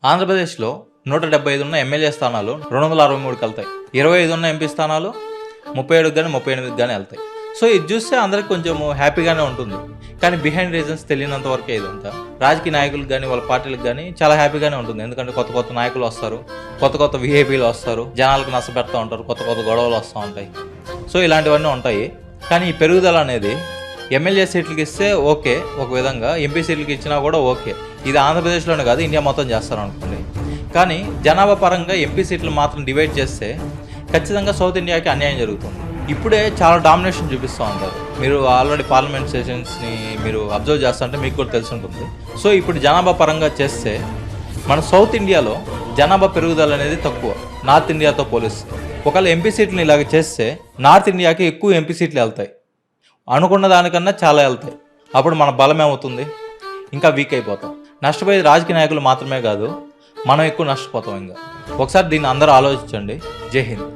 ఆంధ్రప్రదేశ్లో 175 ఉన్న ఎమ్మెల్యే స్థానాలు 263కి వెళ్తాయి. 25 ఉన్న ఎంపీ స్థానాలు 37కి కానీ 38కి కానీ వెళ్తాయి. సో ఇది చూస్తే అందరికి కొంచెం హ్యాపీగానే ఉంటుంది. కానీ బిహైండ్ రీజన్స్ తెలియనంత వరకే ఇదంతా. రాజకీయ నాయకులకు కానీ వాళ్ళ పార్టీలకు కానీ చాలా హ్యాపీగానే ఉంటుంది. ఎందుకంటే కొత్త కొత్త నాయకులు వస్తారు, కొత్త విఐపీలు వస్తారు, జనాలకు నష్టపెడతా ఉంటారు, కొత్త గొడవలు వస్తూ ఉంటాయి. సో ఇలాంటివన్నీ ఉంటాయి. కానీ ఈ పెరుగుదల అనేది ఎమ్మెల్యే సీట్లకి ఇస్తే ఓకే ఒక విధంగా, ఎంపీ సీట్లకి ఇచ్చినా కూడా ఓకే. ఇది ఆంధ్రప్రదేశ్లోనే కాదు, ఇండియా మొత్తం చేస్తారు అనుకోండి. కానీ జనాభా పరంగా ఎంపీ సీట్లు మాత్రం డివైడ్ చేస్తే ఖచ్చితంగా సౌత్ ఇండియాకి అన్యాయం జరుగుతుంది. ఇప్పుడే చాలా డామినేషన్ చూపిస్తూ ఉంటారు. మీరు ఆల్రెడీ పార్లమెంట్ సెషన్స్ని మీరు అబ్జర్వ్ చేస్తుంటే మీకు కూడా తెలిసి ఉంటుంది. సో ఇప్పుడు జనాభా పరంగా చేస్తే మన సౌత్ ఇండియాలో జనాభా పెరుగుదల అనేది తక్కువ నార్త్ ఇండియాతో పోలిస్తే. ఒకవేళ ఎంపీ సీట్లను ఇలాగ చేస్తే నార్త్ ఇండియాకి ఎక్కువ ఎంపీ సీట్లు వెళ్తాయి, అనుకున్న దానికన్నా చాలా వెళ్తాయి. అప్పుడు మన బలం ఏమవుతుంది, ఇంకా వీక్ అయిపోతాం. నష్టపోయేది రాజకీయ నాయకులు మాత్రమే కాదు, మనం ఎక్కువ నష్టపోతాం. ఇంకా ఒకసారి దీన్ని అందరూ ఆలోచించండి. జై హింద్.